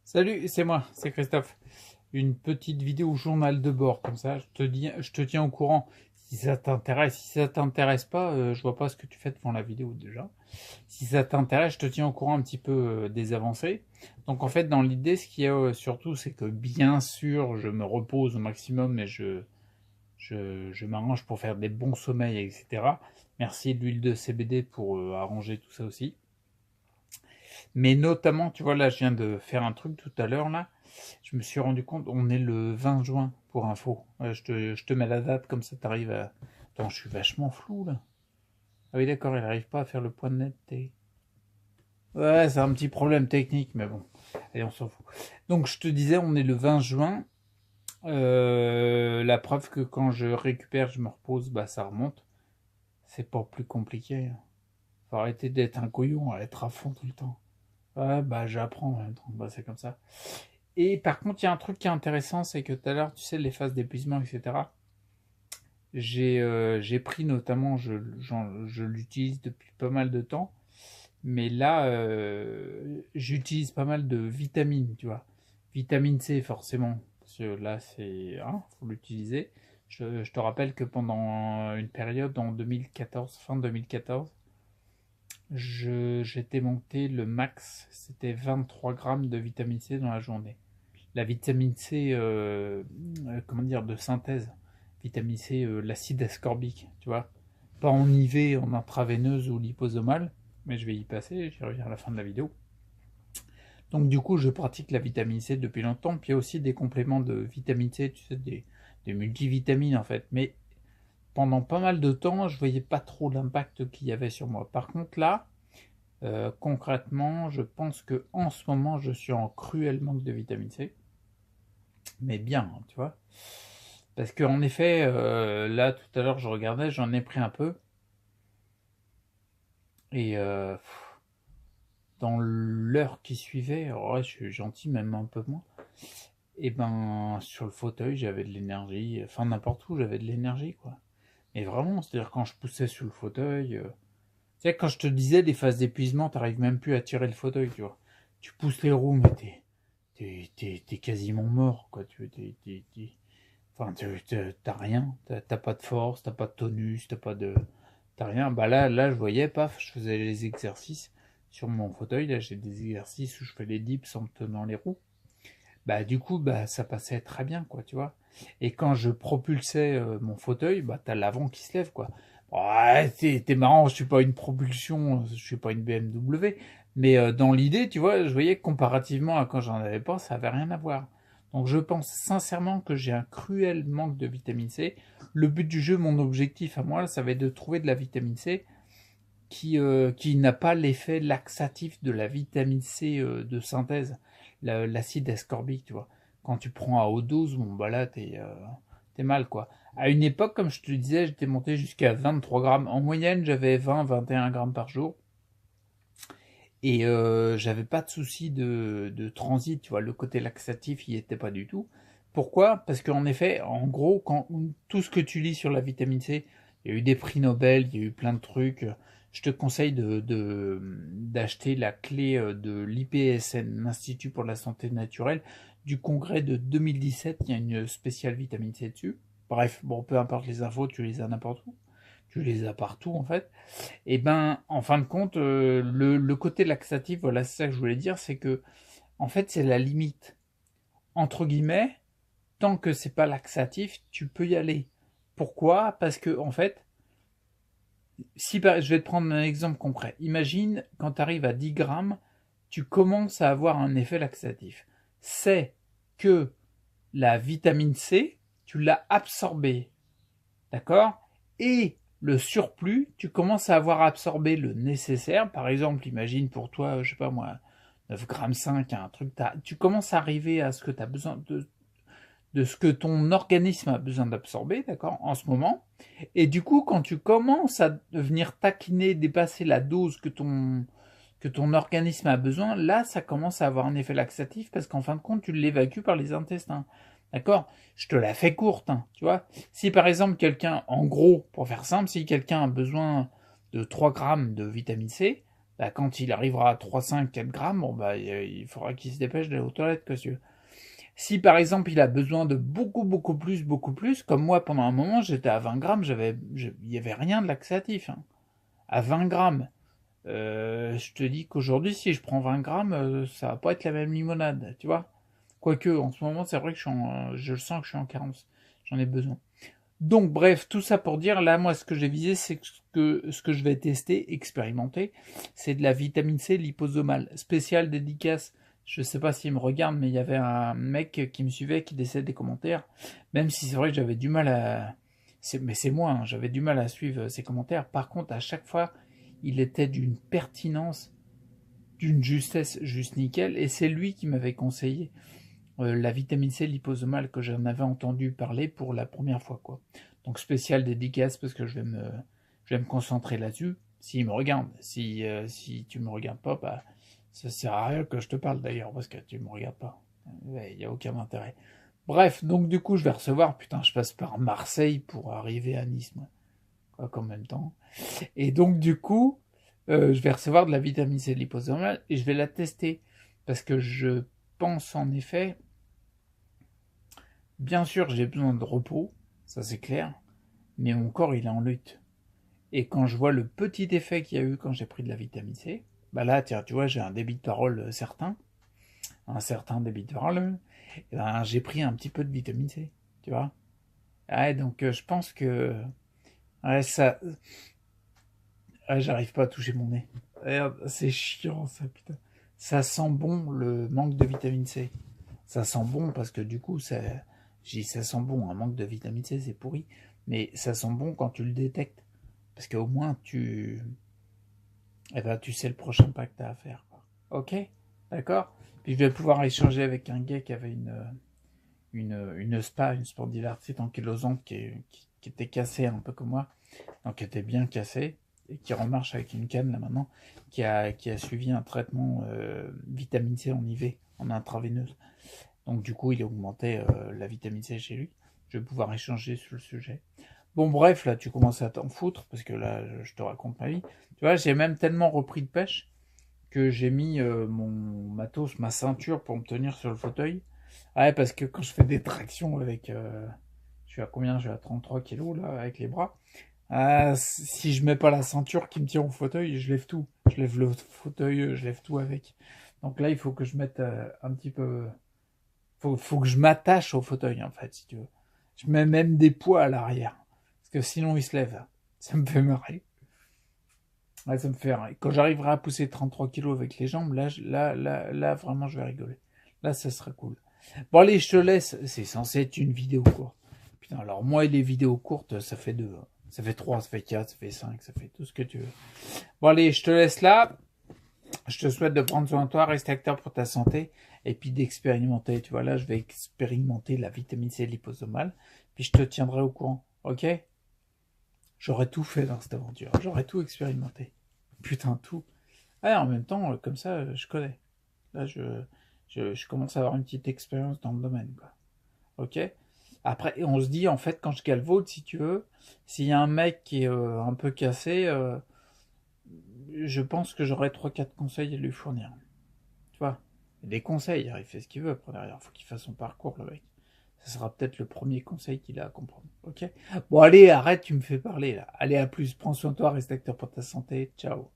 Salut, c'est moi, c'est Christophe. Une petite vidéo journal de bord, comme ça, je te tiens au courant si ça t'intéresse. Si ça t'intéresse pas, je vois pas ce que tu fais devant la vidéo déjà. Si ça t'intéresse, je te tiens au courant un petit peu des avancées. Donc en fait, dans l'idée, ce qu'il y a surtout, c'est que bien sûr, je me repose au maximum, mais je m'arrange pour faire des bons sommeils, etc. Merci l'huile de CBD pour arranger tout ça aussi. Mais notamment, tu vois, là, je viens de faire un truc tout à l'heure, là. Je me suis rendu compte, on est le 20 juin, pour info. Je te mets la date, comme ça t'arrives à... Attends, je suis vachement flou, là. Ah oui, d'accord, il n'arrive pas à faire le point net. Ouais, c'est un petit problème technique, mais bon. Allez, on s'en fout. Donc, je te disais, on est le 20 juin. La preuve que quand je récupère, je me repose, bah, ça remonte. C'est pas plus compliqué. Faut arrêter d'être un couillon, à être à fond tout le temps. Ouais, bah, j'apprends en même temps. Bah, c'est comme ça. Et par contre, il y a un truc qui est intéressant, c'est que tout à l'heure, tu sais, les phases d'épuisement, etc. J'ai pris notamment, je l'utilise depuis pas mal de temps, mais là, j'utilise pas mal de vitamines, tu vois. Vitamine C, forcément, parce que là, c'est, hein, faut l'utiliser. Je te rappelle que pendant une période, en 2014, fin 2014, j'étais monté le max, c'était 23 grammes de vitamine C dans la journée. La vitamine C, comment dire, de synthèse. Vitamine C, l'acide ascorbique, tu vois. Pas en IV, en intraveineuse ou liposomale, mais je vais y passer, j'y reviens à la fin de la vidéo. Donc du coup, je pratique la vitamine C depuis longtemps, puis il y a aussi des compléments de vitamine C, tu sais, des multivitamines en fait. Mais pendant pas mal de temps, je voyais pas trop l'impact qu'il y avait sur moi. Par contre là, concrètement, je pense que en ce moment, je suis en cruel manque de vitamine C. Mais bien, tu vois. Parce qu'en effet, là, tout à l'heure, je regardais, j'en ai pris un peu. Et dans l'heure qui suivait, ouais, je suis gentil, même un peu moins. Et ben, sur le fauteuil, j'avais de l'énergie. Enfin, n'importe où, j'avais de l'énergie, quoi. Mais vraiment, c'est-à-dire quand je poussais sur le fauteuil. Tu sais, quand je te disais des phases d'épuisement, t'arrives même plus à tirer le fauteuil, tu vois. Tu pousses les roues, mais t'es quasiment mort, quoi. Enfin, t'as rien, t'as pas de force, t'as pas de tonus, t'as rien. Bah là, je voyais, paf, je faisais les exercices sur mon fauteuil. Là, j'ai des exercices où je fais les dips en me tenant les roues. Bah du coup, bah ça passait très bien, quoi, tu vois. Et quand je propulsais mon fauteuil, bah t'as l'avant qui se lève, quoi. Ouais, t'es marrant, je suis pas une propulsion, je suis pas une BMW, mais dans l'idée, tu vois, je voyais que comparativement à quand j'en avais pas, ça avait rien à voir. Donc je pense sincèrement que j'ai un cruel manque de vitamine C. Le but du jeu, mon objectif à moi, ça va être de trouver de la vitamine C qui n'a pas l'effet laxatif de la vitamine C de synthèse, l'acide ascorbique, tu vois. Quand tu prends à haute dose, bon bah là t'es mal quoi. À une époque, comme je te le disais, j'étais monté jusqu'à 23 grammes. En moyenne, j'avais 20-21 grammes par jour. Et j'avais pas de souci de transit, tu vois, le côté laxatif, il n'y était pas du tout. Pourquoi? Parce qu'en effet, en gros, quand tout ce que tu lis sur la vitamine C, il y a eu des prix Nobel, il y a eu plein de trucs. Je te conseille d'acheter la clé de l'IPSN, l'Institut pour la santé naturelle, du congrès de 2017. Il y a une spéciale vitamine C dessus. Bref, bon, peu importe les infos, tu les as n'importe où. Tu les as partout en fait. Et ben, en fin de compte, le côté laxatif, voilà, c'est ça que je voulais dire, c'est que, en fait, c'est la limite. Entre guillemets, tant que c'est pas laxatif, tu peux y aller. Pourquoi? Parce que, en fait, je vais te prendre un exemple concret. Imagine, quand tu arrives à 10 grammes, tu commences à avoir un effet laxatif. C'est que la vitamine C, tu l'as absorbée. D'accord? Et le surplus, tu commences à avoir absorbé le nécessaire. Par exemple, imagine pour toi, je sais pas moi, 9,5 g, un truc, tu commences à arriver à ce que tu as besoin de ce que ton organisme a besoin d'absorber, d'accord, en ce moment. Et du coup, quand tu commences à venir taquiner, dépasser la dose que ton organisme a besoin, là, ça commence à avoir un effet laxatif parce qu'en fin de compte, tu l'évacues par les intestins. D'accord? Je te la fais courte, hein, tu vois. Si par exemple quelqu'un, en gros, pour faire simple, si quelqu'un a besoin de 3 grammes de vitamine C, Bah, quand il arrivera à 3, 5, 4 grammes, bon, bah, il faudra qu'il se dépêche d'aller aux toilettes, quoi, si tu veux. Si par exemple il a besoin de beaucoup plus, comme moi pendant un moment j'étais à 20 grammes, il y avait rien de laxatif, hein. À 20 grammes, je te dis qu'aujourd'hui si je prends 20 grammes, ça va pas être la même limonade, tu vois. Quoique en ce moment c'est vrai que je le sens que je suis en carence, j'en ai besoin. Donc bref, tout ça pour dire, là moi ce que j'ai visé, c'est que ce que je vais tester, expérimenter, c'est de la vitamine C liposomale, spéciale dédicace. Je sais pas s'il me regarde, mais il y avait un mec qui me suivait, qui laissait des commentaires, même si c'est vrai que j'avais du mal à... Mais c'est moi, hein, j'avais du mal à suivre ses commentaires. Par contre, à chaque fois, il était d'une pertinence, d'une justesse juste nickel, et c'est lui qui m'avait conseillé la vitamine C liposomale que j'en avais entendu parler pour la première fois, quoi. Donc spécial dédicace parce que je vais me concentrer là-dessus. S'il me regarde, si tu me regardes pas, bah ça sert à rien que je te parle d'ailleurs parce que tu me regardes pas. Il y a aucun intérêt. Bref, donc du coup je vais recevoir, putain, je passe par Marseille pour arriver à Nice, moi. Quoi qu'en même temps. Et donc du coup, je vais recevoir de la vitamine C liposomale et je vais la tester parce que je pense en effet. Bien sûr, j'ai besoin de repos, ça c'est clair, mais mon corps il est en lutte. Et quand je vois le petit effet qu'il y a eu quand j'ai pris de la vitamine C, bah là, tiens, tu vois, j'ai un débit de parole certain, un certain débit de parole, et ben, j'ai pris un petit peu de vitamine C, tu vois. Ouais, donc je pense que ouais, ça, ouais, j'arrive pas à toucher mon nez. Merde, c'est chiant ça, putain. Ça sent bon le manque de vitamine C. Ça sent bon parce que du coup, j'ai dit ça sent bon, un manque de vitamine C, c'est pourri. Mais ça sent bon quand tu le détectes. Parce qu'au moins, eh ben, tu sais le prochain pas que t'as à faire, quoi. Ok? D'accord? Puis je vais pouvoir échanger avec un gars qui avait une spa, une sport divertite ankylosante qui était cassée un peu comme moi. Donc qui était bien cassée et qui remarche avec une canne là maintenant, qui a suivi un traitement vitamine C en IV, en intraveineuse. Donc du coup, il a augmenté la vitamine C chez lui. Je vais pouvoir échanger sur le sujet. Bon, bref, là, tu commences à t'en foutre, parce que là, je te raconte ma vie. Tu vois, j'ai même tellement repris de pêche que j'ai mis mon matos, ma ceinture pour me tenir sur le fauteuil. Ouais, parce que quand je fais des tractions avec... je suis à combien? Je suis à 33 kilos, là, avec les bras. Ah, si je mets pas la ceinture qui me tient au fauteuil, je lève tout. Je lève le fauteuil, je lève tout avec. Donc là, il faut que je mette un petit peu... Faut que je m'attache au fauteuil, en fait, si tu veux. Je mets même des poids à l'arrière. Parce que sinon, il se lève. Ça me fait marrer. Ouais, ça me fait marrer. Quand j'arriverai à pousser 33 kilos avec les jambes, là, vraiment, je vais rigoler. Là, ça serait cool. Bon, allez, je te laisse. C'est censé être une vidéo courte. Putain, alors moi et les vidéos courtes, ça fait 2. Ça fait 3, ça fait 4, ça fait 5, ça fait tout ce que tu veux. Bon, allez, je te laisse là. Je te souhaite de prendre soin de toi, rester acteur pour ta santé, et puis d'expérimenter. Tu vois, là, je vais expérimenter la vitamine C liposomale, puis je te tiendrai au courant, ok? J'aurais tout fait dans cette aventure, j'aurais tout expérimenté. Putain, tout. Ah, en même temps, comme ça, je connais. Là, je commence à avoir une petite expérience dans le domaine, quoi. Ok? Après, on se dit, en fait, quand je galvaude, si tu veux, s'il y a un mec qui est un peu cassé, je pense que j'aurais 3-4 conseils à lui fournir. Tu vois, des conseils, il fait ce qu'il veut, après derrière, faut qu'il fasse son parcours, le mec. Ça sera peut-être le premier conseil qu'il a à comprendre, ok? Bon, allez, arrête, tu me fais parler, là. Allez, à plus, prends soin de toi, reste acteur pour ta santé, ciao.